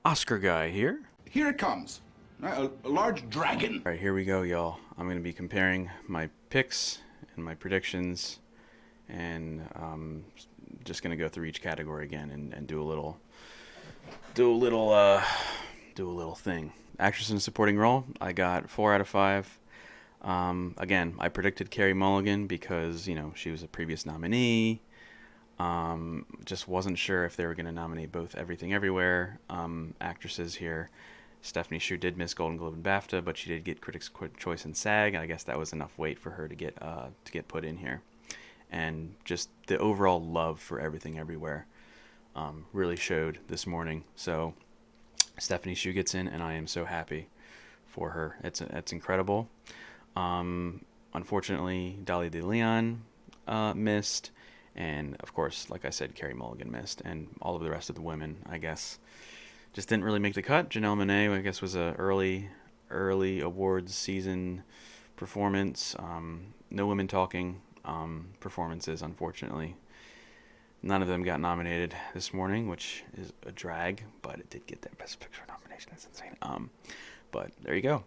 Oscar guy here. Here it comes. A large dragon. Alright, here we go, y'all. I'm going to be comparing my picks and my predictions, and just going to go through each category again and do a little thing. Actress in a supporting role, I got 4 out of 5. Again, I predicted Carey Mulligan because, she was a previous nominee. Just wasn't sure if they were going to nominate both Everything Everywhere actresses here. Stephanie Hsu did miss Golden Globe and BAFTA, but she did get Critics' Choice and SAG. I guess that was enough weight for her to get put in here. And just the overall love for Everything Everywhere really showed this morning. So Stephanie Hsu gets in, and I am so happy for her. It's incredible. Unfortunately, Dali De Leon missed. And, of course, like I said, Carey Mulligan missed. And all of the rest of the women, I guess, just didn't really make the cut. Janelle Monáe, I guess, was a early awards season performance. No women talking performances, unfortunately. None of them got nominated this morning, which is a drag. But it did get that Best Picture nomination. That's insane. But there you go.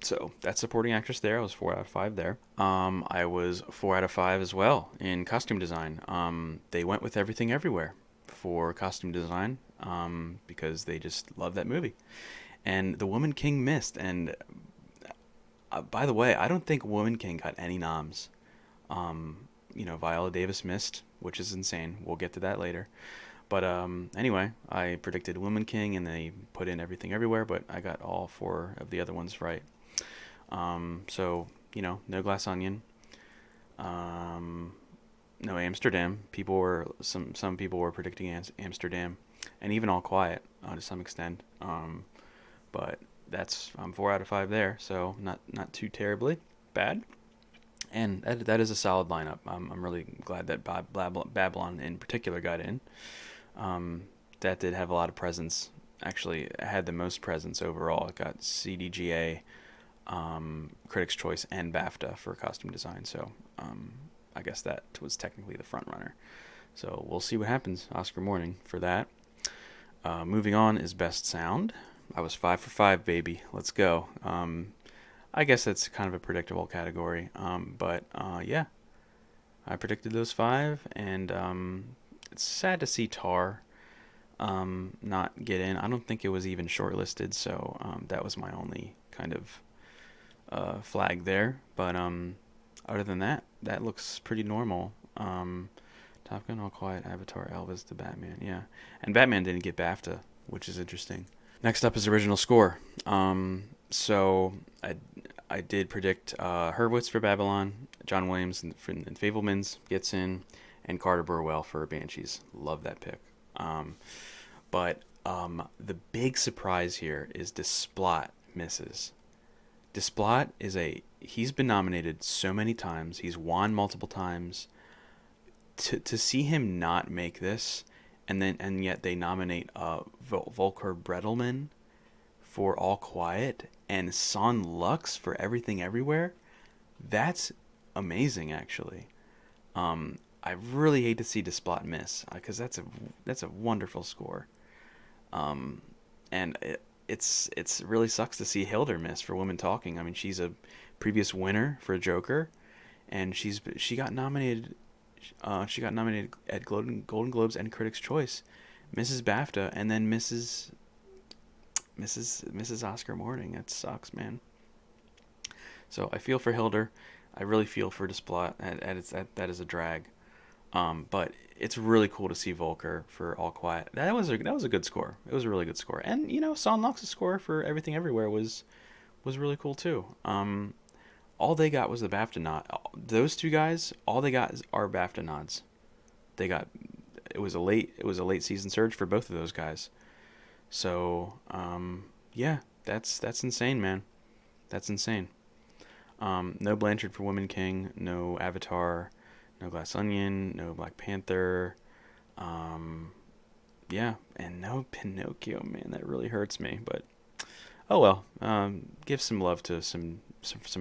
So that's supporting actress there. I was 4 out of 5 there. I was 4 out of 5 as well in costume design. They went with Everything Everywhere for costume design because they just love that movie. And The Woman King missed. And by the way, I don't think Woman King got any noms. Viola Davis missed, which is insane. We'll get to that later. But anyway, I predicted Woman King, and they put in Everything Everywhere, but I got all 4 of the other ones right. So, no Glass Onion, no Amsterdam. Some people were predicting Amsterdam, and even All Quiet to some extent. But I'm 4 out of 5 there, so not too terribly bad. And that is a solid lineup. I'm really glad that Babylon in particular got in. That did have a lot of presence. Actually, it had the most presence overall. It got CDGA, Critics' Choice, and BAFTA for costume design. So I guess that was technically the front runner. So we'll see what happens Oscar morning for that. Moving on is Best Sound. I was 5 for 5, baby. Let's go. I guess that's kind of a predictable category. But yeah, I predicted those 5, and it's sad to see Tar not get in. I don't think it was even shortlisted, so that was my only kind of flag there. But other than that looks pretty normal. Top Gun, All Quiet, Avatar, Elvis, The Batman, yeah. And Batman didn't get BAFTA, which is interesting. Next up is original score. So I did predict Hurwitz for Babylon, John Williams in Fabelmans gets in, and Carter Burwell for Banshees. Love that pick. But the big surprise here is Desplat misses. Desplat he's been nominated so many times. He's won multiple times. To see him not make this, and yet they nominate Volker Bredelman for All Quiet and Son Lux for Everything Everywhere, that's amazing, actually. I really hate to see Desplat miss because that's a wonderful score, and it's really sucks to see Hilder miss for Women Talking. I mean, she's a previous winner for Joker, and she got nominated. She got nominated at Golden Globes and Critics' Choice, Mrs. BAFTA, and then Mrs. Oscar morning. That sucks, man. So I feel for Hilder. I really feel for Desplat. That is a drag. But it's really cool to see Volker for All Quiet. That was a good score. It was a really good score. And Son Lux's score for Everything Everywhere was really cool too. All they got was the BAFTA nod. Those 2 guys, all they got are BAFTA nods. It was a late season surge for both of those guys. So yeah, that's insane, man. That's insane. No Blanchard for Woman King, no Avatar, no Glass Onion, no Black Panther, yeah, and no Pinocchio, man. That really hurts me, but oh well. Give some love to some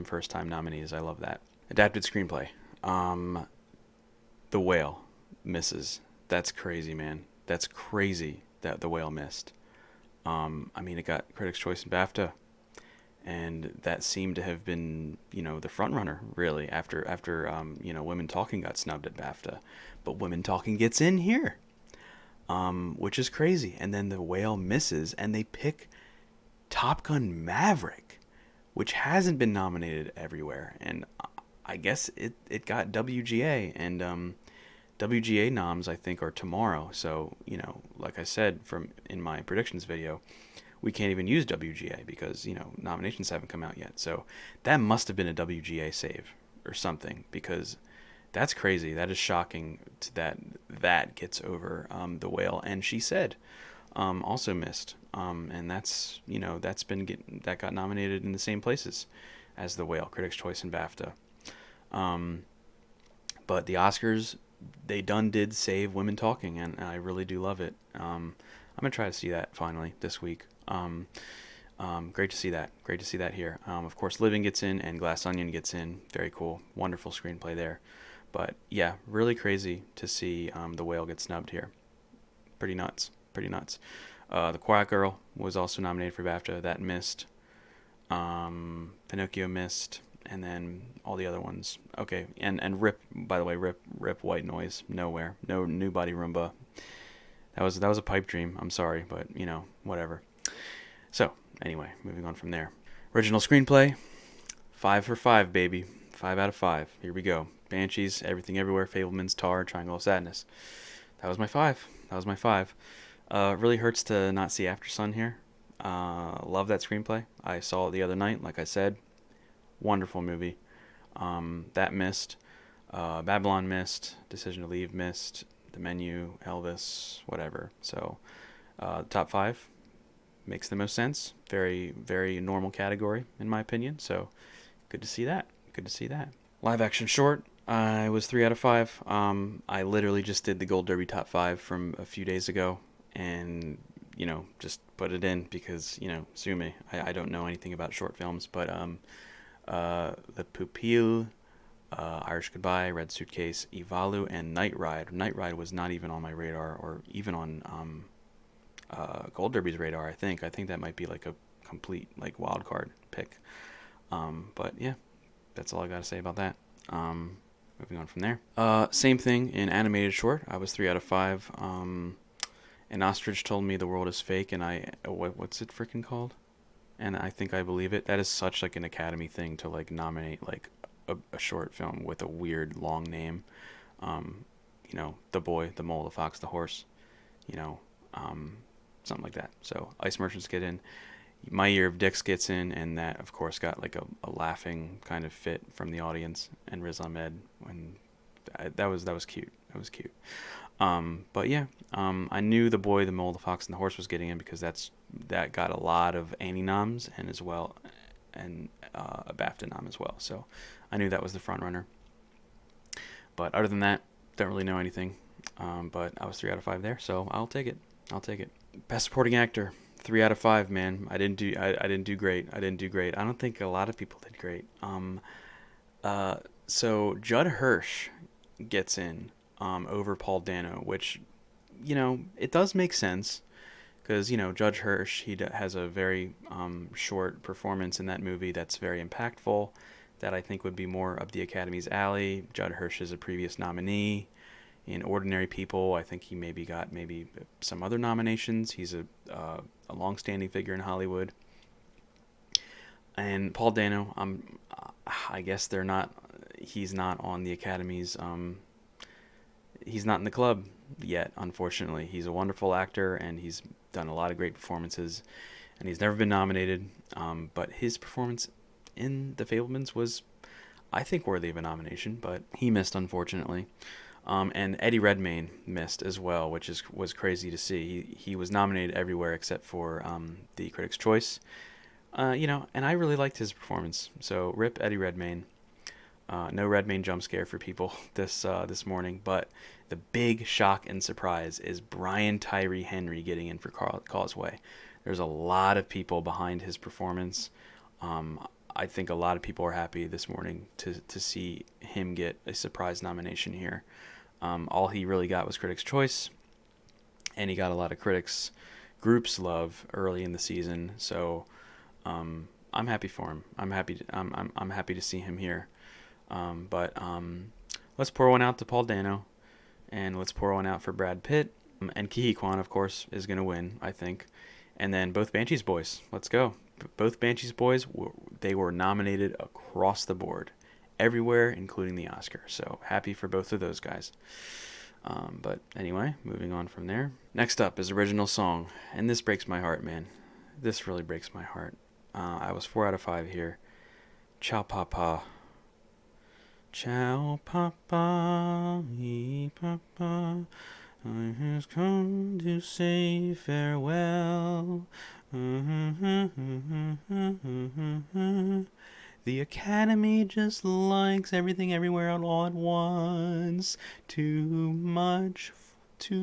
first time nominees. I love that. Adapted screenplay. The Whale misses. That's crazy, man. That's crazy that The Whale missed. I mean, it got Critics' Choice and BAFTA, and that seemed to have been, the front runner really after Women Talking got snubbed at BAFTA, but Women Talking gets in here, which is crazy. And then The Whale misses, and they pick Top Gun Maverick, which hasn't been nominated everywhere, and I guess it got WGA, and WGA noms I think are tomorrow. So like I said from in my predictions video, we can't even use WGA because nominations haven't come out yet. So that must have been a WGA save or something, because that's crazy. That is shocking that gets over The Whale and She Said. Also missed, and that got nominated in the same places as The Whale, Critics' Choice and BAFTA. But the Oscars, they did save Women Talking, and I really do love it. I'm gonna try to see that finally this week. Great to see that. Great to see that here. Of course, Living gets in and Glass Onion gets in. Very cool. Wonderful screenplay there. But yeah, really crazy to see The Whale get snubbed here. Pretty nuts. Pretty nuts. The Quiet Girl was also nominated for BAFTA. That missed. Pinocchio missed. And then all the other ones. Okay, and Rip, by the way, Rip White Noise, nowhere. No New Body Roomba. That was a pipe dream. I'm sorry, but whatever. So anyway, moving on from there. Original screenplay, 5 for 5, baby. 5 out of 5. Here we go. Banshees, Everything Everywhere, Fabelmans, Tar, Triangle of Sadness. That was my 5. Really hurts to not see Aftersun here. Love that screenplay. I saw it the other night, like I said. Wonderful movie. That missed. Babylon missed. Decision to Leave missed. The Menu, Elvis, whatever. So, top 5 makes the most sense. Very, very normal category, in my opinion. So, good to see that. Live action short, I was 3 out of 5. I literally just did the Gold Derby top 5 from a few days ago, and just put it in because sue me. I don't know anything about short films, but The Pupil, Irish Goodbye, Red Suitcase, Ivalu, and Night Ride. Night Ride was not even on my radar, or even on Gold Derby's radar. I think that might be like a complete wild card pick. But yeah, that's all I got to say about that. Moving on from there. Same thing in animated short. I was 3 out of 5. An ostrich told me the world is fake, and what's it freaking called? And I think I believe it. That is such an Academy thing to nominate a short film with a weird long name. The Boy, the Mole, the Fox, the Horse. Something like that. So Ice Merchants get in. My Year of Dicks gets in, and that of course got a laughing kind of fit from the audience, and Riz Ahmed, when that was cute. But yeah, I knew The Boy, the Mole, the Fox, and the Horse was getting in because that got a lot of Annie noms and a BAFTA nom as well. So I knew that was the front runner. But other than that, don't really know anything. But I was 3 out of 5 there, so I'll take it. Best Supporting Actor, 3 out of 5. Man, I didn't do great. I don't think a lot of people did great. So Judd Hirsch gets in over Paul Dano, which it does make sense because Judge Hirsch, he has a very short performance in that movie that's very impactful, that I think would be more up the Academy's alley. Judd Hirsch is a previous nominee in Ordinary People. I think he got some other nominations. He's a long-standing figure in Hollywood. And Paul Dano, I guess he's not on the Academy's, he's not in the club yet, unfortunately. He's a wonderful actor, and he's done a lot of great performances, and he's never been nominated. But his performance in The Fabelmans was, I think, worthy of a nomination, but he missed, unfortunately. And Eddie Redmayne missed as well, which was crazy to see. He was nominated everywhere except for the Critics' Choice. And I really liked his performance. So rip Eddie Redmayne. No Redmayne jump scare for people this morning, but the big shock and surprise is Brian Tyree Henry getting in for Causeway. There's a lot of people behind his performance. I think a lot of people are happy this morning to see him get a surprise nomination here. All he really got was Critics' Choice, and he got a lot of critics group's love early in the season. So I'm happy for him. I'm happy to see him here. But let's pour one out to Paul Dano, and let's pour one out for Brad Pitt. And Ke Huy Quan, of course, is going to win, I think. And then both Banshees boys. Let's go. Both Banshees boys, they were nominated across the board, everywhere, including the Oscar. So happy for both of those guys. But anyway, moving on from there. Next up is original song. And this breaks my heart, man. This really breaks my heart. I was 4 out of 5 here. Ciao Papa. Ciao Papa, Papa, I have come to say farewell. The Academy just likes everything everywhere all at once. Too much to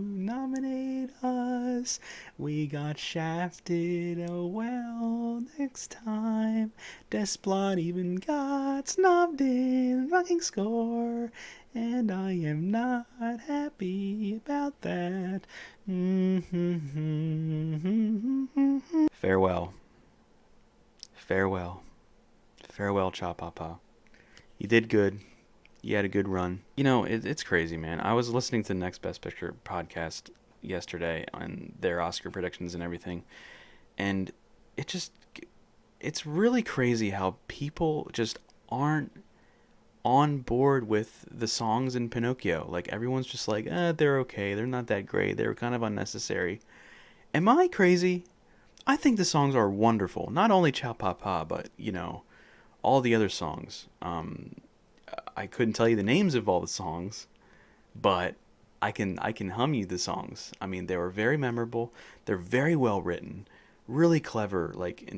nominate us. We got shafted. Oh well, next time. Desplat even got snubbed in fucking score, and I am not happy about that. Farewell. Farewell. Farewell, Cha Papa. You did good. You had a good run. You know, it's crazy, man. I was listening to the Next Best Picture podcast yesterday on their Oscar predictions and everything, and it's really crazy how people just aren't on board with the songs in Pinocchio. Like, everyone's just like, they're okay. They're not that great. They're kind of unnecessary. Am I crazy? I think the songs are wonderful. Not only Ciao Papa, but, you know, all the other songs. I couldn't tell you the names of all the songs, but I can hum you the songs. I mean, they were very memorable. They're very well written, really clever. Like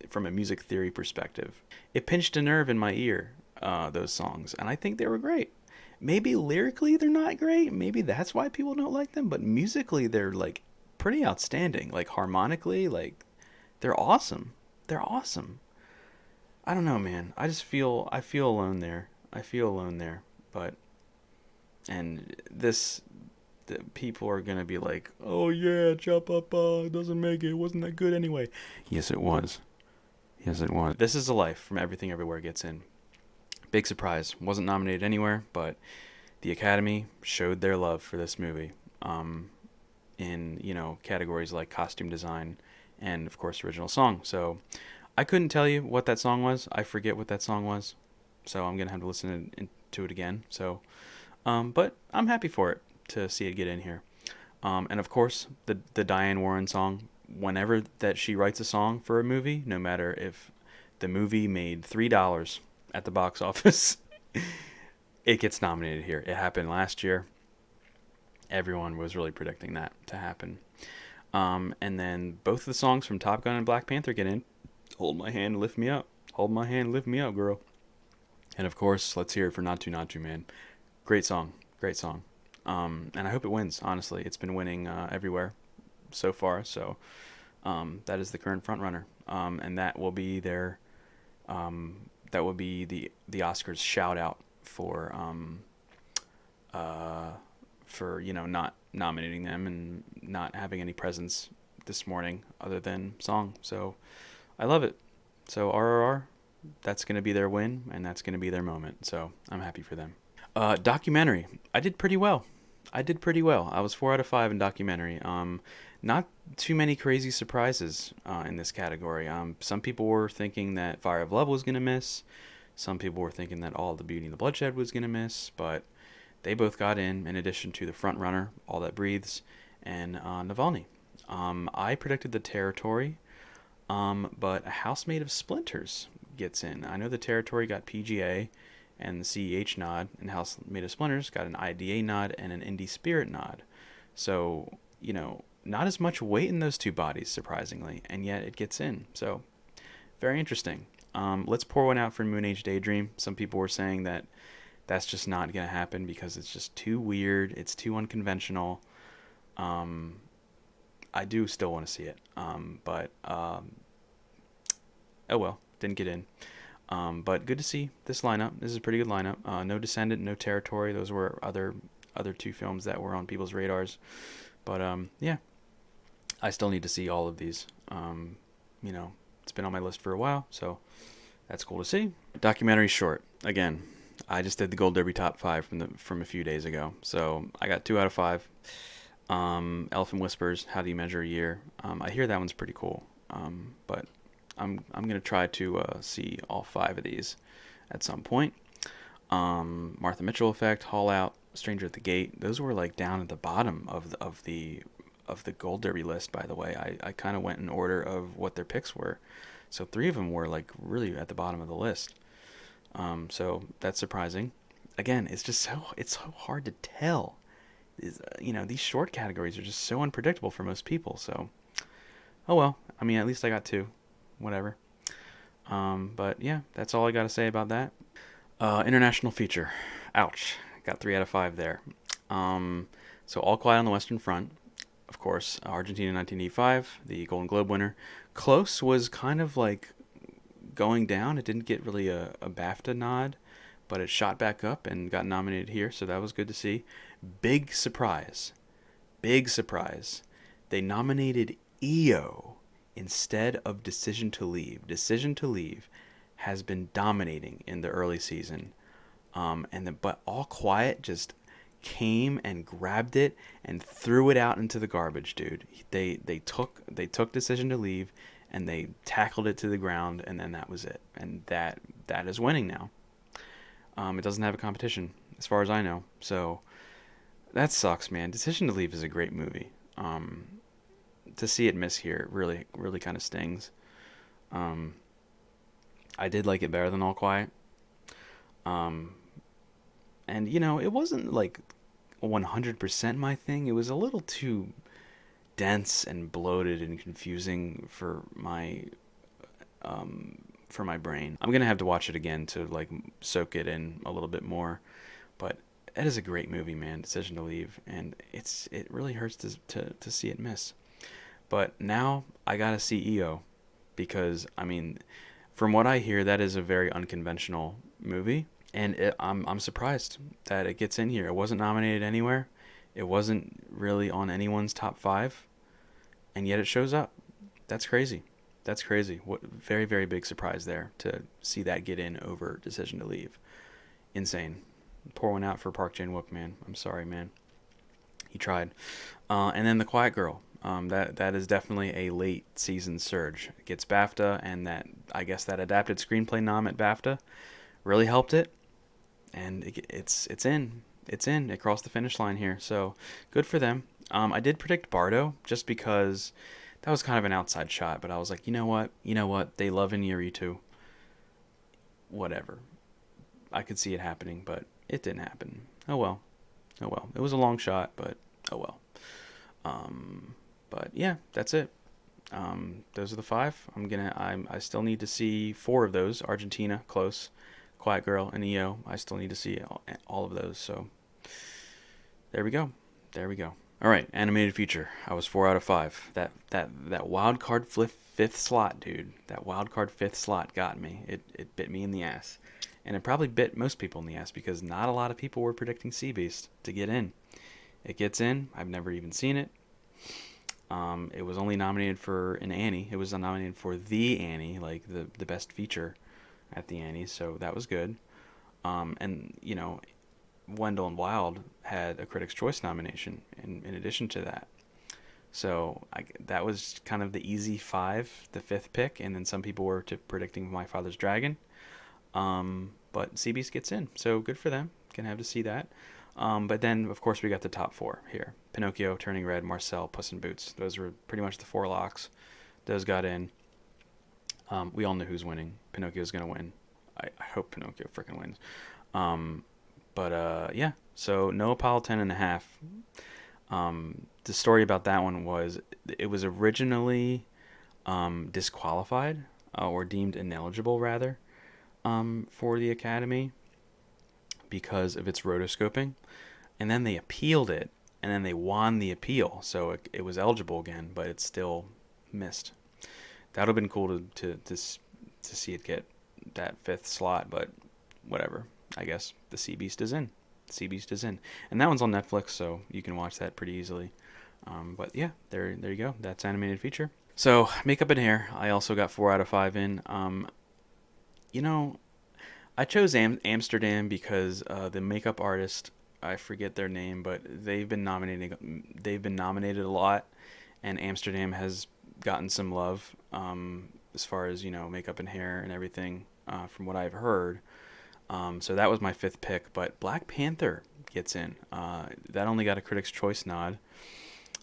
from a music theory perspective, it pinched a nerve in my ear. Those songs, and I think they were great. Maybe lyrically they're not great. Maybe that's why people don't like them. But musically, they're like pretty outstanding. Like harmonically, like they're awesome. They're awesome. I don't know, man. I feel alone there. But the people are gonna be like, oh yeah, Chop Up doesn't make it. It wasn't that good anyway. Yes, it was. This Is a Life from Everything Everywhere gets in. Big surprise. Wasn't nominated anywhere, but the Academy showed their love for this movie. In, you know, categories like costume design and of course original song. So I couldn't tell you what that song was. I forget what that song was. So I'm going to have to listen to it again. So, but I'm happy for it to see it get in here. And of course, the Diane Warren song, whenever that she writes a song for a movie, no matter if the movie made $3 at the box office, it gets nominated here. It happened last year. Everyone was really predicting that to happen. And then both of the songs from Top Gun and Black Panther get in. Hold My Hand, Lift Me Up. Hold My Hand, Lift Me Up, girl. And of course, let's hear it for Natu Natu, man. Great song. And I hope it wins, honestly. It's been winning everywhere so far. So that is the current front runner. And that will be their... that will be the Oscars shout out for you know, not nominating them and not having any presence this morning other than song. So I love it. So RRR, that's going to be their win, and that's going to be their moment. So I'm happy for them. Documentary. I did pretty well. I was 4 out of 5 in documentary. Not too many crazy surprises in this category. Some people were thinking that Fire of Love was going to miss. Some people were thinking that All the Beauty and the Bloodshed was going to miss. But they both got in addition to the front runner, All That Breathes, and Navalny. I predicted The Territory, but A House Made of Splinters gets in. I know The Territory got PGA and the CEH nod, and House Made of Splinters got an IDA nod and an Indie Spirit nod. So, you know, not as much weight in those two bodies, surprisingly, and yet it gets in. So, very interesting. Let's pour one out for Moon Age Daydream. Some people were saying that that's just not going to happen because it's just too weird. It's too unconventional. I do still want to see it. But oh well, didn't get in. But good to see this lineup. This is a pretty good lineup. No Descendant, No Territory. Those were other two films that were on people's radars. But yeah, I still need to see all of these. You know, it's been on my list for a while, so that's cool to see. Documentary short. Again, I just did the Gold Derby top 5 from a few days ago, so I got 2 out of 5. Elephant Whispers, How Do You Measure a Year? I hear that one's pretty cool, but I'm gonna try to see all 5 of these at some point. Martha Mitchell Effect, Haul Out, Stranger at the Gate. Those were like down at the bottom of the Gold Derby list. By the way, I kind of went in order of what their picks were, so 3 of them were like really at the bottom of the list. So that's surprising. Again, it's so hard to tell. You know, these short categories are just so unpredictable for most people. So, oh well. I mean, at least I got 2. Whatever. But yeah, that's all I got to say about that. International feature. Ouch. Got 3 out of 5 there. So All Quiet on the Western Front. Of course, Argentina 1985, the Golden Globe winner. Close was kind of like going down. It didn't get really a BAFTA nod, but it shot back up and got nominated here, so that was good to see. Big surprise. Big surprise. They nominated EO instead of Decision to Leave. Decision to Leave has been dominating in the early season. But All Quiet just came and grabbed it and threw it out into the garbage, dude. They took Decision to Leave and they tackled it to the ground, and then that was it. And that is winning now. It doesn't have a competition, as far as I know. So that sucks, man. Decision to Leave is a great movie. To see it miss here really, really kind of stings. I did like it better than All Quiet. And, you know, it wasn't like 100% my thing. It was a little too dense and bloated and confusing for my brain. I'm gonna have to watch it again to like soak it in a little bit more. But it is a great movie, man. Decision to Leave, and it really hurts to see it miss. But now I gotta see EO because I mean, from what I hear, that is a very unconventional movie, and I'm surprised that it gets in here. It wasn't nominated anywhere. It wasn't really on anyone's top 5, and yet it shows up. That's crazy. That's crazy. What very, very big surprise there to see that get in over Decision to Leave. Insane. Pour one out for Park Chan-wook, man. I'm sorry, man. He tried. And then The Quiet Girl. That is definitely a late season surge. It gets BAFTA, and that I guess that adapted screenplay nom at BAFTA really helped it. And it's in. It's in. It crossed the finish line here. So good for them. I did predict Bardo just because that was kind of an outside shot, but I was like, you know what? They love Iñárritu. Whatever. I could see it happening, but it didn't happen. Oh well. It was a long shot, but oh well. But yeah, that's it. Those are the 5. I still need to see 4 of those. Argentina, close. Quiet Girl, and EO. I still need to see all of those. So there we go. All right, animated feature. I was 4 out of 5. That wild card fifth slot, dude. That wild card 5th slot got me. It bit me in the ass, and it probably bit most people in the ass because not a lot of people were predicting Sea Beast to get in. It gets in. I've never even seen it. It was only nominated for an Annie. It was nominated for the Annie, like the best feature at the Annies, so that was good. And you know, Wendell and Wild had a Critics' Choice nomination in addition to that. So that was kind of the easy 5, the 5th pick, and then some people were predicting My Father's Dragon. But Sea Beast gets in, so good for them. Can have to see that. But then, of course, we got the top 4 here. Pinocchio, Turning Red, Marcel, Puss in Boots. Those were pretty much the 4 locks. Those got in. We all know who's winning. Pinocchio's going to win. I hope Pinocchio freaking wins. But yeah, so Neapolitan and a half. The story about that one was it was originally disqualified or deemed ineligible, rather, for the Academy because of its rotoscoping. And then they appealed it, and then they won the appeal. So it was eligible again, but it still missed. That would have been cool to see it get that 5th slot, but whatever. I guess the Sea Beast is in. And that one's on Netflix, so you can watch that pretty easily. But yeah, there you go. That's animated feature. So makeup and hair, I also got 4 out of 5 in. You know, I chose Amsterdam because the makeup artist, I forget their name, but they've been nominated a lot, and Amsterdam has gotten some love as far as makeup and hair and everything from what I've heard. So that was my fifth pick, but Black Panther gets in. That only got a Critics' Choice nod.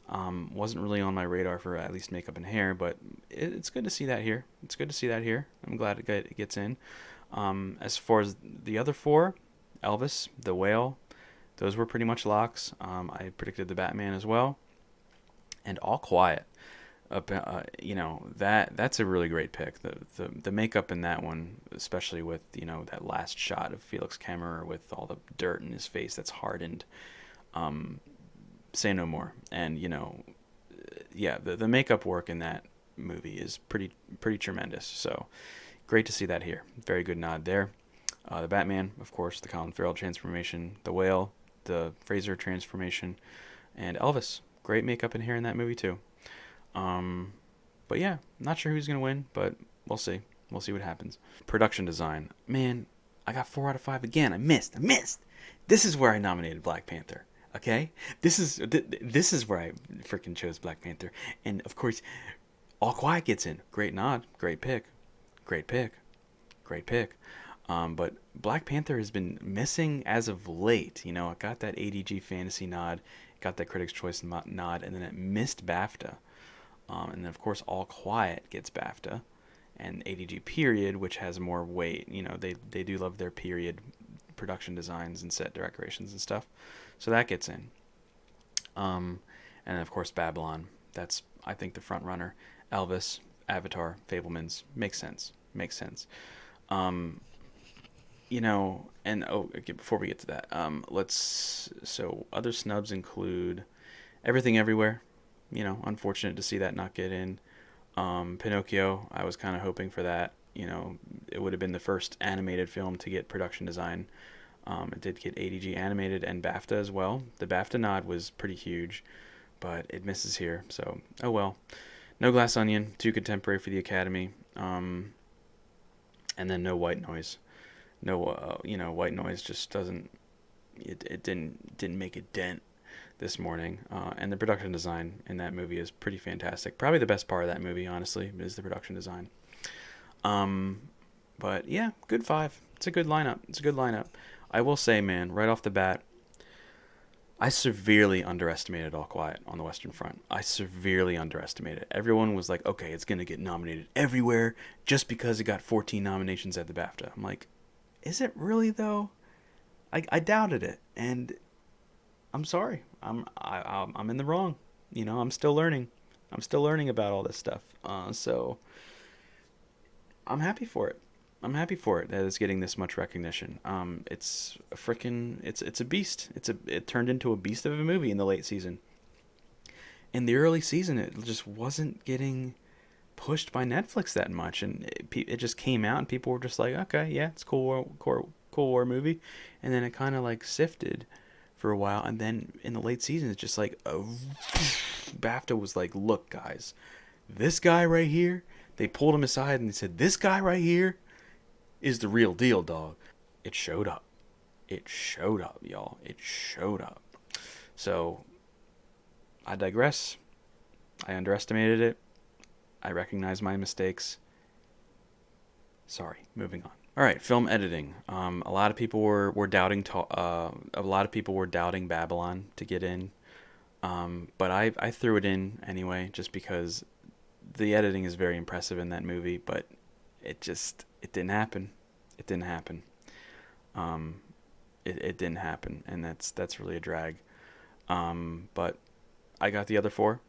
Wasn't really on my radar for at least makeup and hair, but it's good to see that here. It's good to see that here. I'm glad it gets in. As far as the other four, Elvis, The Whale, those were pretty much locks. I predicted The Batman as well, and All Quiet. That's a really great pick. The makeup in that one, especially with that last shot of Felix Kemmerer with all the dirt in his face that's hardened. Say no more. And yeah, the makeup work in that movie is pretty tremendous. So great to see that here. Very good nod there. The Batman, of course, the Colin Farrell transformation, the Whale, the Fraser transformation, and Elvis. Great makeup in here in that movie too. But yeah, not sure who's gonna win, but we'll see. We'll see what happens. Production design, man, I got 4 out of 5 again. I missed. This is where I nominated Black Panther. Okay, this is where I freaking chose Black Panther, and of course, All Quiet gets in. Great nod, great pick, great pick, great pick. But Black Panther has been missing as of late. I got that ADG Fantasy nod, got that Critics' Choice nod, and then it missed BAFTA. And then of course All Quiet gets BAFTA, and ADG Period, which has more weight. They do love their period production designs and set decorations and stuff, so that gets in. And then of course Babylon. That's I think the front runner. Elvis, Avatar, Fablemans makes sense. Makes sense. And okay, before we get to that, so other snubs include Everything Everywhere. Unfortunate to see that not get in. Pinocchio, I was kind of hoping for that. It would have been the first animated film to get production design. It did get ADG animated and BAFTA as well. The BAFTA nod was pretty huge, but it misses here. So, oh well. No Glass Onion, too contemporary for the Academy. And then no White Noise. No, White Noise just doesn't. It didn't make a dent this morning. And the production design in that movie is pretty fantastic. Probably the best part of that movie, honestly, is the production design. But yeah, good 5. It's a good lineup. I will say, man, right off the bat, I severely underestimated All Quiet on the Western Front. I severely underestimated it. Everyone was like, okay, it's going to get nominated everywhere just because it got 14 nominations at the BAFTA. I'm like, is it really, though? I doubted it, and I'm sorry. I'm in the wrong. I'm still learning. I'm still learning about all this stuff. So I'm happy for it. I'm happy for it that it's getting this much recognition. It's a freaking it's a beast. It turned into a beast of a movie in the late season. In the early season, it just wasn't getting pushed by Netflix that much, and it just came out, and people were just like, okay, yeah, it's a cool war movie, and then it kind of like sifted for a while, and then in the late season, it's just like BAFTA was like, look, guys, this guy right here. They pulled him aside and they said, this guy right here is the real deal, dog. It showed up. It showed up, y'all. It showed up. So, I digress. I underestimated it. I recognize my mistakes. Sorry, moving on. All right, film editing. A lot of people were doubting. A lot of people were doubting Babylon to get in, but I threw it in anyway, just because the editing is very impressive in that movie. But it didn't happen. It didn't happen. It didn't happen, and that's really a drag. But I got the other 4.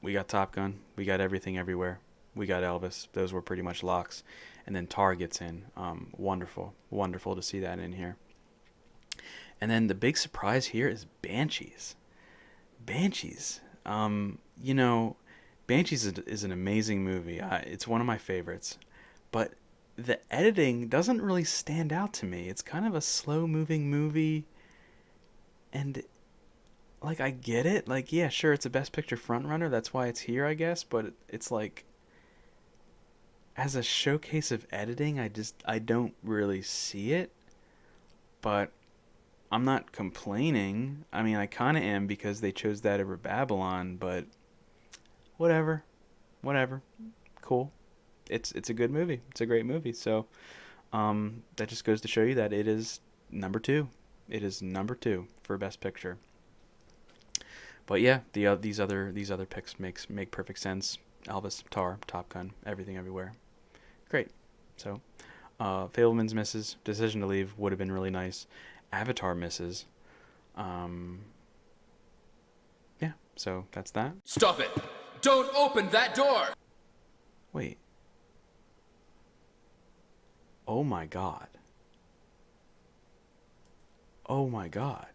We got Top Gun. We got Everything Everywhere. We got Elvis. Those were pretty much locks. And then Tar gets in. Wonderful to see that in here. And then the big surprise here is Banshees. Banshees. Banshees is an amazing movie. It's one of my favorites. But the editing doesn't really stand out to me. It's kind of a slow-moving movie. And like I get it. Like, yeah, sure, it's a Best Picture frontrunner. That's why it's here, I guess. But it's like, as a showcase of editing, I don't really see it. But I'm not complaining. I mean, I kind of am because they chose that over Babylon. But whatever, whatever. Cool. It's a good movie. It's a great movie. So that just goes to show you that it is number two. It is number two for Best Picture. But yeah, these other picks make perfect sense. Elvis, Tar, Top Gun, Everything Everywhere. Great. So, Fableman's misses. Decision to Leave would have been really nice. Avatar misses. Um, yeah. So that's that. Stop it! Don't open that door! Wait. Oh my God. Oh my God.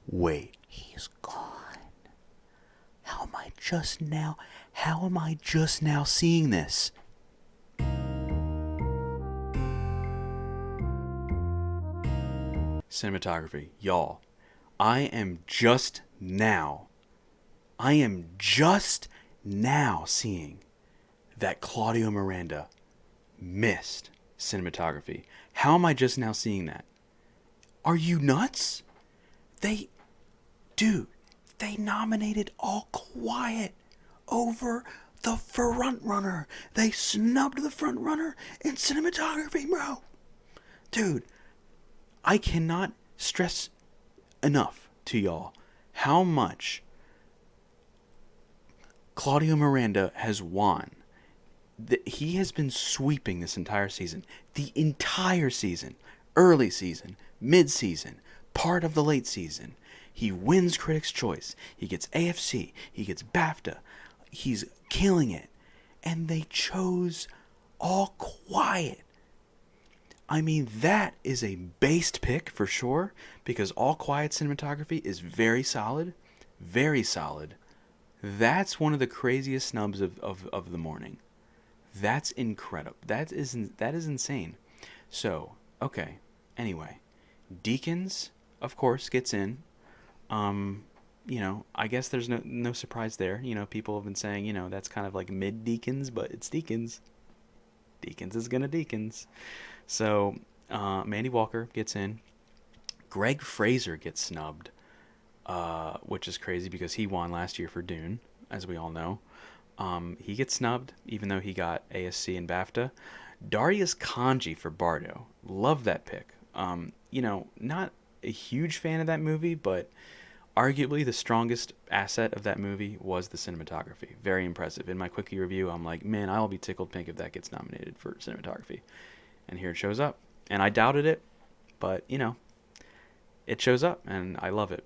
Wait. He's gone. How am I just now seeing this? Cinematography. Y'all, I am just now seeing that Claudio Miranda missed cinematography. How am I just now seeing that? Are you nuts? Dude, they nominated All Quiet over the front runner. They snubbed the front runner in cinematography, bro. Dude, I cannot stress enough to y'all how much Claudio Miranda has won. He has been sweeping this entire season. The entire season. Early season, mid-season, part of the late season. He wins Critics' Choice. He gets AFC. He gets BAFTA. He's killing it. And they chose All Quiet. I mean, that is a based pick for sure, because All Quiet cinematography is very solid. Very solid. That's one of the craziest snubs of the morning. That's incredible. That is insane. So, okay. Anyway, Deakins, of course, gets in. I guess there's no surprise there. People have been saying, that's kind of like mid Deakins, but it's Deakins. Deakins is gonna Deakins. So, Mandy Walker gets in. Greg Fraser gets snubbed, which is crazy because he won last year for Dune, as we all know. He gets snubbed, even though he got ASC and BAFTA. Darius Kanji for Bardo. Love that pick. Not a huge fan of that movie, but arguably the strongest asset of that movie was the cinematography. Very impressive. In my quickie review, I'm like, man, I'll be tickled pink if that gets nominated for cinematography. And here it shows up. And I doubted it, but, it shows up, and I love it.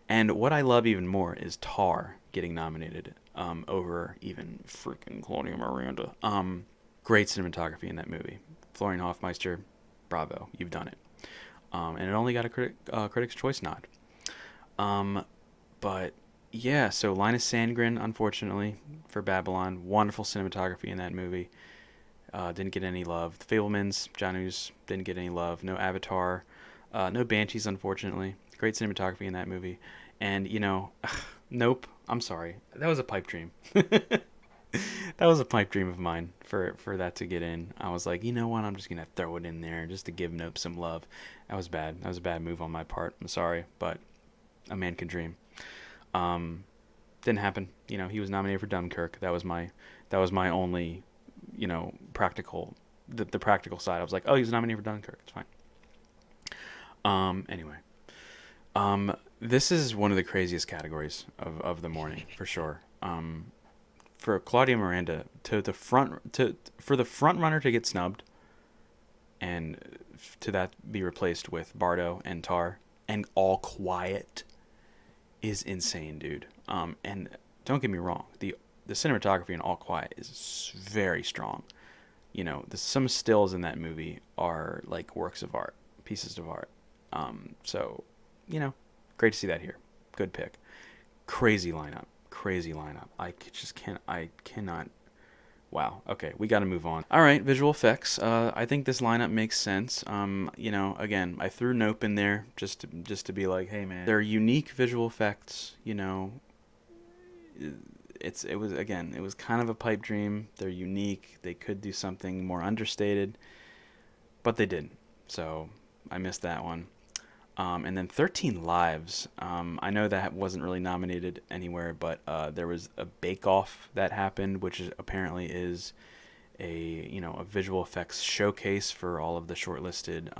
And what I love even more is Tar getting nominated over even freaking Claudia Miranda. Great cinematography in that movie. Florian Hofmeister, bravo, you've done it. And it only got a Critics' Choice nod. But yeah, so Linus Sandgren, unfortunately, for Babylon. Wonderful cinematography in that movie. Didn't get any love. The Fablemans, John Hughes, didn't get any love. No Avatar. No Banshees, unfortunately. Great cinematography in that movie. And, nope. I'm sorry. That was a pipe dream. That was a pipe dream of mine for that to get in. I was like, you know what? I'm just going to throw it in there just to give Nope some love. That was bad. That was a bad move on my part. I'm sorry, but a man can dream. Didn't happen. He was nominated for Dunkirk. That was my only, practical, the practical side. I was like, oh, he was nominated for Dunkirk. It's fine. Anyway. This is one of the craziest categories of the morning, for sure. For Claudia Miranda for the front runner to get snubbed, and to that be replaced with Bardo and Tar and All Quiet, is insane, dude. And don't get me wrong, the cinematography in All Quiet is very strong. Some stills in that movie are like works of art, pieces of art. So, great to see that here. Good pick. Crazy lineup. I cannot Wow. Okay, we got to move on. All right, visual effects. I think this lineup makes sense. You know, again, I threw Nope in there just to be like, hey man, they're unique visual effects. You know, it was kind of a pipe dream. They're unique. They could do something more understated, but they didn't. So I missed that one. And then 13 Lives. I know that wasn't really nominated anywhere, but there was a Bake Off that happened, which apparently is a visual effects showcase for all of the shortlisted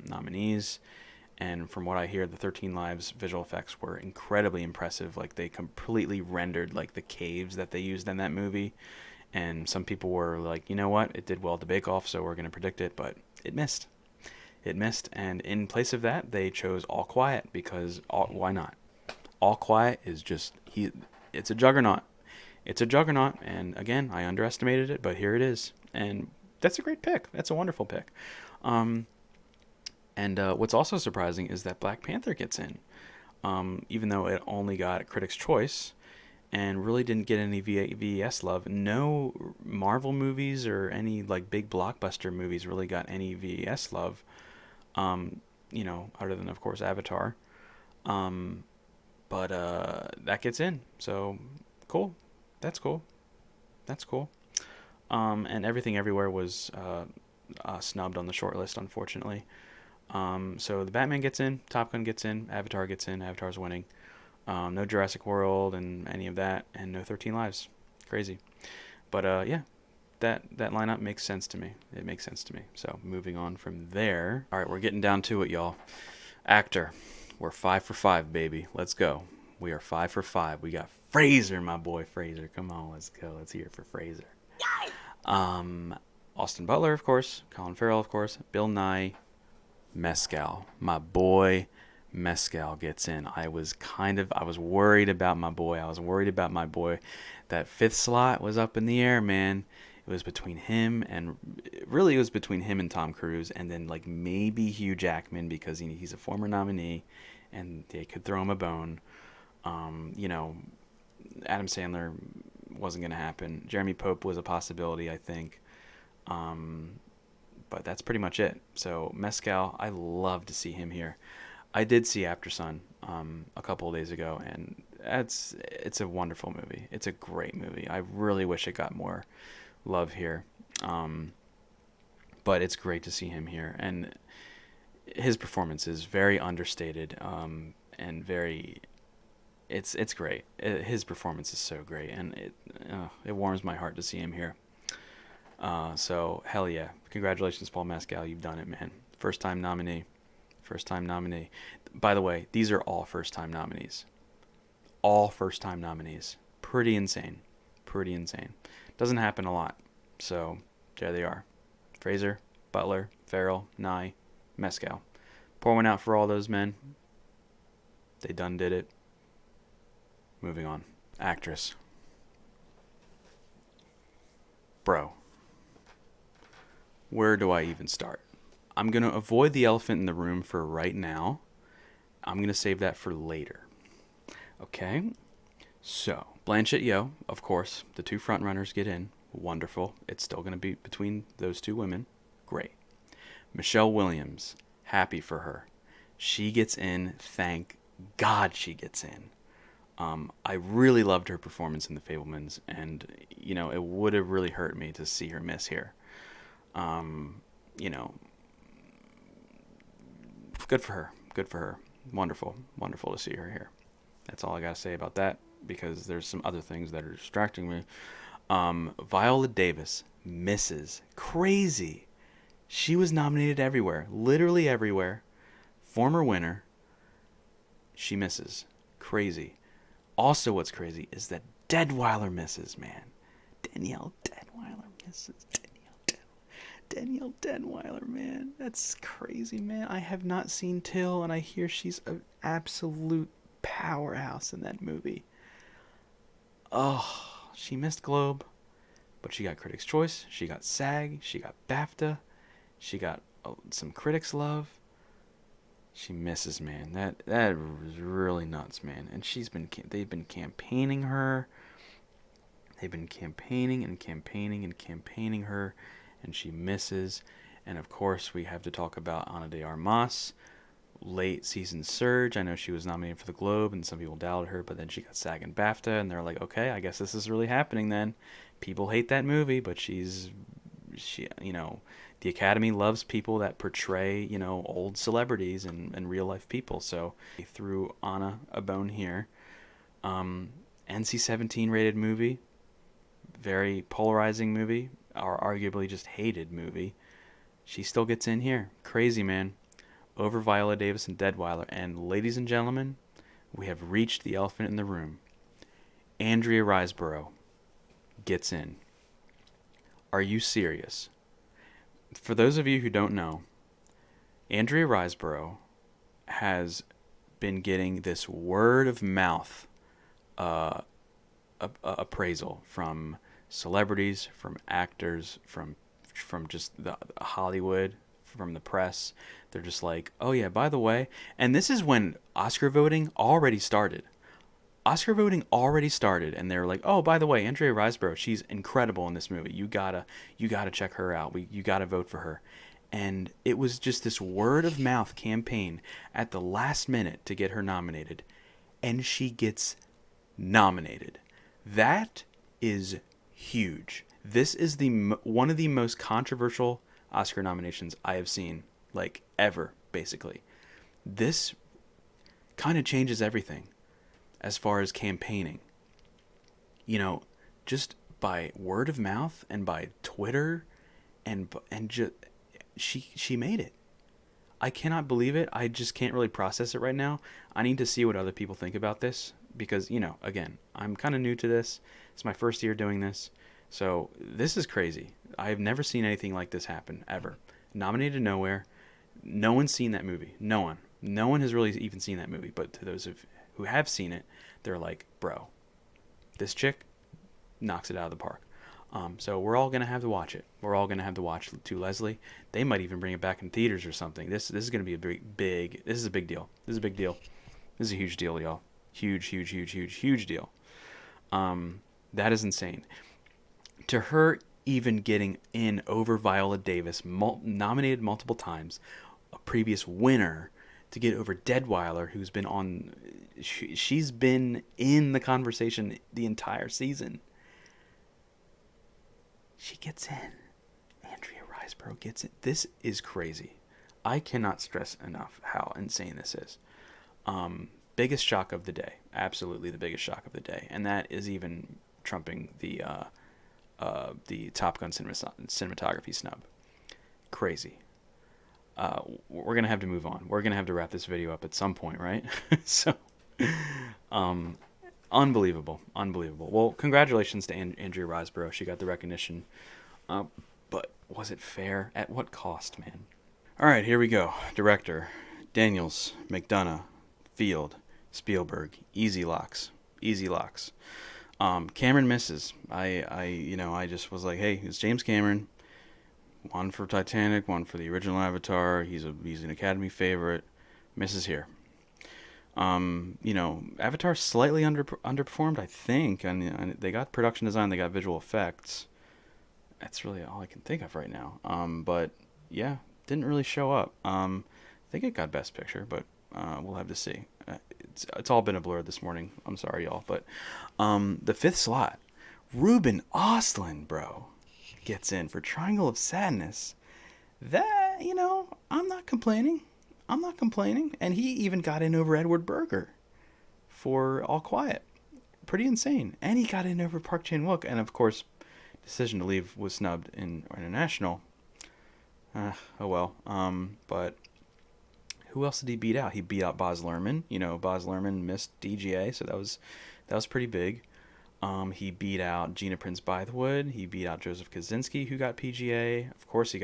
nominees. And from what I hear, the 13 Lives visual effects were incredibly impressive. Like they completely rendered like the caves that they used in that movie. And some people were like, you know what, it did well at the Bake Off, so we're going to predict it, but it missed. It missed, and in place of that, they chose All Quiet because why not? All Quiet is just it's a juggernaut. It's a juggernaut, and again, I underestimated it, but here it is, and that's a great pick. That's a wonderful pick. And what's also surprising is that Black Panther gets in, even though it only got Critics' Choice and really didn't get any VES love. No Marvel movies or any like big blockbuster movies really got any VES love. Other than of course Avatar. But that gets in. So cool. That's cool. That's cool. And Everything Everywhere was snubbed on the short list, unfortunately. So the Batman gets in, Top Gun gets in, Avatar gets in, Avatar's winning. No Jurassic World and any of that, and no 13 Lives. Crazy. But yeah, that lineup makes sense to me. It makes sense to me. So moving on from there. All right, we're getting down to it, y'all. Actor. We're 5 for 5, baby. Let's go. We are 5 for 5. We got Fraser, my boy Fraser. Come on, let's go. Let's hear it for Fraser. Austin Butler, of course. Colin Farrell, of course. Bill Nye. Mescal. My boy Mescal gets in. I was worried about my boy. That fifth slot was up in the air, man. It was between him and Tom Cruise, and then like maybe Hugh Jackman because he's a former nominee, and they could throw him a bone. Adam Sandler wasn't gonna happen. Jeremy Pope was a possibility, I think. But that's pretty much it. So Mescal, I love to see him here. I did see After Sun a couple of days ago, and it's a wonderful movie. It's a great movie. I really wish it got more love here. But it's great to see him here, and his performance is very understated and very. It's great. His performance is so great, and it warms my heart to see him here. So hell yeah! Congratulations, Paul Mescal. You've done it, man. First time nominee. By the way, these are all first time nominees. All first time nominees. Pretty insane. Doesn't happen a lot. So there they are. Fraser, Butler, Farrell, Nye, Mescal. Pour one out for all those men. They done did it. Moving on. Actress. Bro. Where do I even start? I'm going to avoid the elephant in the room for right now. I'm going to save that for later. Okay? So, Blanchett Yeoh, of course, the two frontrunners get in. Wonderful. It's still going to be between those two women. Great. Michelle Williams, happy for her. She gets in. Thank God she gets in. I really loved her performance in The Fabelmans, and, it would have really hurt me to see her miss here. Good for her. Wonderful to see her here. That's all I gotta say about that, because there's some other things that are distracting me. Viola Davis misses. Crazy. She was nominated everywhere, literally everywhere. Former winner. She misses. Crazy. Also, what's crazy is that Deadweiler misses, man. Danielle Deadweiler misses. Danielle Deadweiler, man. That's crazy, man. I have not seen Till, and I hear she's an absolute powerhouse in that movie. Oh, she missed Globe, but she got Critics' Choice. She got SAG. She got BAFTA. She got some critics' love. She misses, man. That was really nuts, man. And they've been campaigning her. They've been campaigning and campaigning and campaigning her, and she misses. And of course, we have to talk about Ana de Armas, late season surge. I know she was nominated for the Globe, and some people doubted her, but then she got SAG and BAFTA, and they're like, okay, I guess this is really happening then. People hate that movie, but the Academy loves people that portray, old celebrities and real life people. So they threw Anna a bone here. NC-17 rated movie, very polarizing movie, or arguably just hated movie. She still gets in here. Crazy, man. Over Viola Davis and Deadweiler. And ladies and gentlemen, we have reached the elephant in the room. Andrea Riseborough gets in. Are you serious? For those of you who don't know, Andrea Riseborough has been getting this word of mouth appraisal from celebrities, from actors, from just the Hollywood, from the press. They're just like, oh yeah, by the way, and this is when Oscar voting already started. And they're like, oh, by the way, Andrea Riseborough, she's incredible in this movie. You gotta check her out. You gotta vote for her. And it was just this word of mouth campaign at the last minute to get her nominated, and she gets nominated. That is huge. This is one of the most controversial Oscar nominations I have seen, like, ever, basically. This kind of changes everything as far as campaigning. Just by word of mouth and by Twitter, and just she made it. I cannot believe it. I just can't really process it right now. I need to see what other people think about this because, again, I'm kind of new to this. It's my first year doing this. So this is crazy. I have never seen anything like this happen, ever. Nominated nowhere. No one's seen that movie. No one. No one has really even seen that movie. But to those who have seen it, they're like, bro, this chick knocks it out of the park. So we're all going to have to watch it. We're all going to have to watch To Leslie. They might even bring it back in theaters or something. This is going to be this is a big deal. This is a big deal. This is a huge deal, y'all. Huge deal. That is insane. To her even getting in over Viola Davis, nominated multiple times, a previous winner, to get over Deadweiler, who's been on... She's been in the conversation the entire season. She gets in. Andrea Riseborough gets it. This is crazy. I cannot stress enough how insane this is. Biggest shock of the day. Absolutely the biggest shock of the day. And that is even trumping the Top Gun cinematography snub. Crazy. We're going to have to move on. We're going to have to wrap this video up at some point, right? So, unbelievable. Well, congratulations to Andrea Riseborough. She got the recognition. But was it fair? At what cost, man? All right, here we go. Director, Daniels, McDonough, Field, Spielberg. Easy locks. Cameron misses. I just was like, hey, it's James Cameron. One for Titanic, one for the original Avatar. He's an Academy favorite. Misses here. Avatar slightly underperformed, I think. And they got production design, they got visual effects. That's really all I can think of right now. But yeah, didn't really show up. I think it got Best Picture, but we'll have to see. It's all been a blur this morning. I'm sorry, y'all. But the fifth slot, Ruben Östlund, bro, gets in for Triangle of Sadness. That, I'm not complaining. And he even got in over Edward Berger for All Quiet. Pretty insane. And he got in over Park Chan-wook. And of course, Decision to Leave was snubbed in International. Oh well. But who else did he beat out? He beat out Baz Luhrmann. Baz Luhrmann missed DGA, so that was pretty big. He beat out Gina Prince Bythewood. He beat out Joseph Kosinski, who got PGA. Of course, he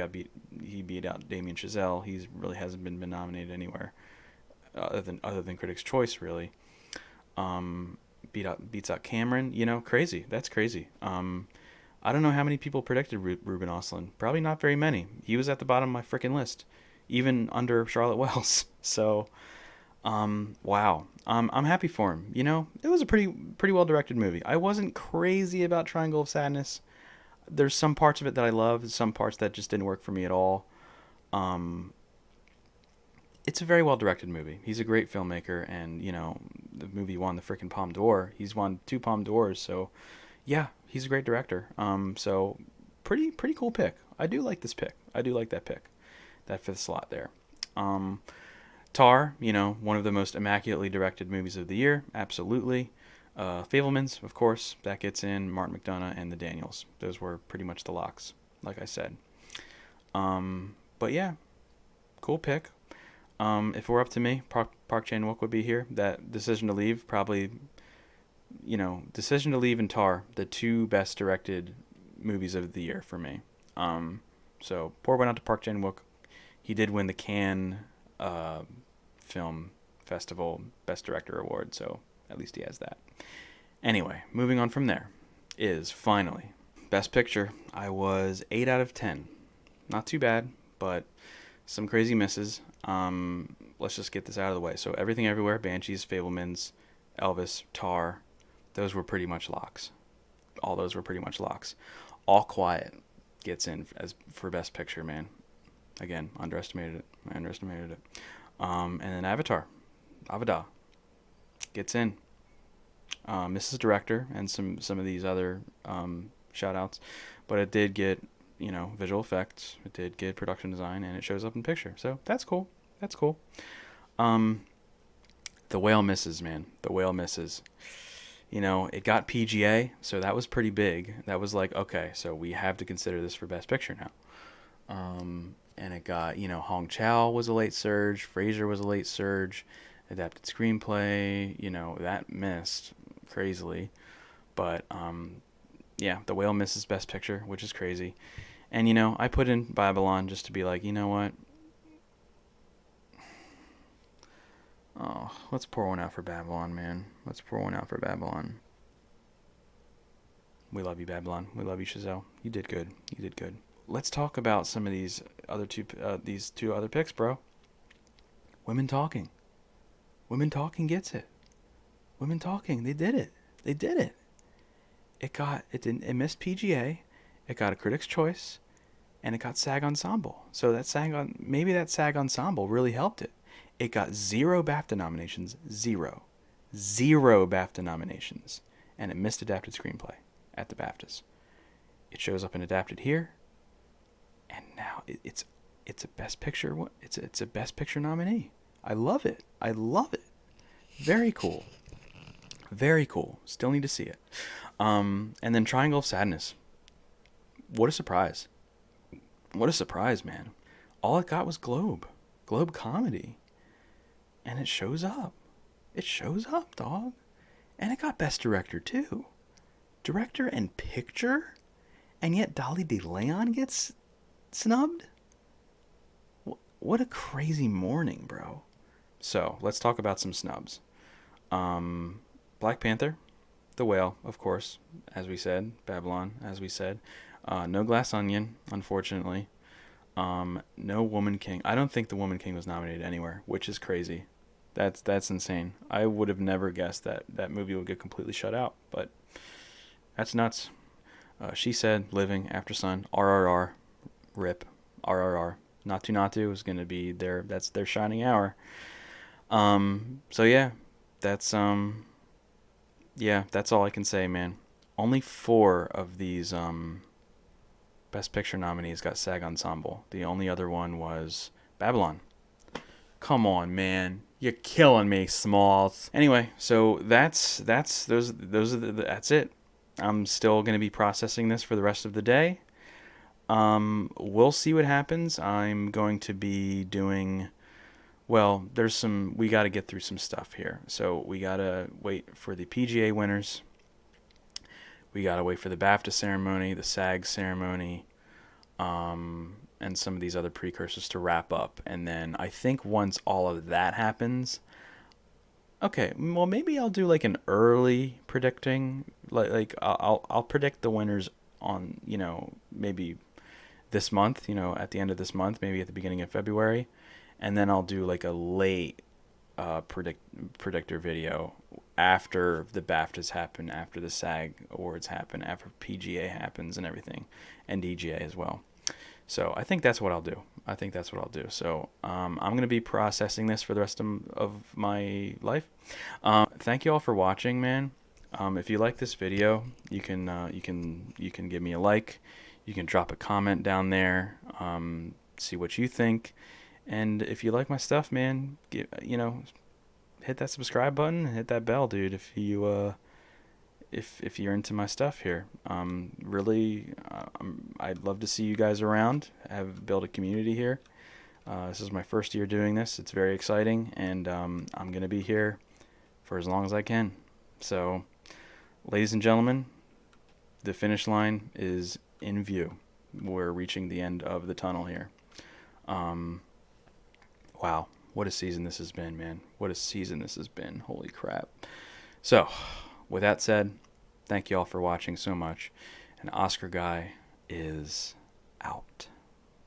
beat out Damien Chazelle. He really hasn't been nominated anywhere other than Critics' Choice, really. Beats out Cameron. Crazy. That's crazy. I don't know how many people predicted Ruben Östlund. Probably not very many. He was at the bottom of my freaking list, even under Charlotte Wells. So, Wow. I'm happy for him. You know, it was a pretty well directed movie. I wasn't crazy about Triangle of Sadness. There's some parts of it that I love, some parts that just didn't work for me at all. Um, it's a very well directed movie. He's a great filmmaker, and you know, the movie won the freaking Palme d'Or. He's won 2 Palme d'Ors, so yeah, he's a great director. So pretty cool pick. I do like this pick. I do like that pick, that fifth slot there. Um, Tar, you know, one of the most immaculately directed movies of the year, absolutely. Fablemans, of course, that gets in. Martin McDonagh and the Daniels. Those were pretty much the locks, like I said. But yeah, cool pick. If it were up to me, Park Chan-wook would be here. That Decision to Leave, probably, you know, Decision to Leave and Tar, the two best directed movies of the year for me. So pour one out to Park Chan-wook. He did win the Cannes Film Festival Best Director Award, so at least he has that. Anyway, moving on from there is finally Best Picture. I was 8 out of 10. Not too bad, but some crazy misses. Let's just get this out of the way. So Everything Everywhere, Banshees, Fablemans, Elvis, Tar, those were pretty much locks. All those were pretty much locks. All Quiet gets in as for Best Picture, man. Again, underestimated it. I underestimated it. And then Avatar gets in. Mrs. Director and some of these other shout outs, but it did get, you know, visual effects, it did get production design, and it shows up in picture, so that's cool. The Whale misses, man. The Whale misses. You know, it got PGA, so that was pretty big. That was like, okay, so we have to consider this for Best Picture now. And it got, you know, Hong Chow was a late surge, Fraser was a late surge, adapted screenplay, you know, that missed crazily. But yeah, The Whale misses Best Picture, which is crazy. And you know, I put in Babylon just to be like, you know what? Oh, let's pour one out for Babylon, man. Let's pour one out for Babylon. We love you, Babylon. We love you, Chazelle. You did good. You did good. Let's talk about some of these two other picks, bro. Women Talking. Women Talking gets it. Women Talking. They did it. They did it. It missed PGA. It got a Critics' Choice, and it got SAG Ensemble. So that SAG Ensemble really helped it. It got 0 BAFTA nominations. Zero BAFTA nominations. And it missed Adapted Screenplay at the BAFTAs. It shows up in Adapted here. And now it's a Best Picture. It's a Best Picture nominee. I love it. I love it. Very cool. Very cool. Still need to see it. And then Triangle of Sadness. What a surprise. What a surprise, man. All it got was Globe Comedy. And it shows up. It shows up, dog. And it got Best Director, too. Director and Picture? And yet Dolly De Leon gets snubbed? What a crazy morning, bro. So, let's talk about some snubs. Black Panther, The Whale, of course, as we said. Babylon, as we said. No Glass Onion, unfortunately. No Woman King. I don't think The Woman King was nominated anywhere, which is crazy. That's insane. I would have never guessed that movie would get completely shut out, but that's nuts. She Said, Living, After Sun, RRR, RIP, RRR. Natu Natu is going to be that's their shining hour. So yeah, that's all I can say, man. Only 4 of these Best Picture nominees got SAG Ensemble. The only other one was Babylon. Come on, man. You're killing me, Smalls. Anyway, so that's it. I'm still going to be processing this for the rest of the day. We'll see what happens. I'm going to be doing, well, we got to get through some stuff here. So we got to wait for the PGA winners. We got to wait for the BAFTA ceremony, the SAG ceremony, and some of these other precursors to wrap up. And then I think once all of that happens, okay, well, maybe I'll do like an early predicting. Like I'll predict the winners on, you know, maybe this month, you know, at the end of this month, maybe at the beginning of February. And then I'll do like a late predictor video after the BAFTAs happen, after the SAG Awards happen, after PGA happens and everything, and DGA as well. So I think that's what I'll do. So I'm going to be processing this for the rest of my life. Thank you all for watching, man. If you like this video, you can give me a like. You can drop a comment down there. See what you think. And if you like my stuff, man, hit that subscribe button, hit that bell, dude. If you're into my stuff here, I'd love to see you guys around. Build a community here. This is my first year doing this. It's very exciting, and I'm gonna be here for as long as I can. So, ladies and gentlemen, the finish line is in view. We're reaching the end of the tunnel here. Wow, what a season this has been, man. What a season this has been. Holy crap. So, with that said, thank you all for watching so much. And Oscar Guy is out.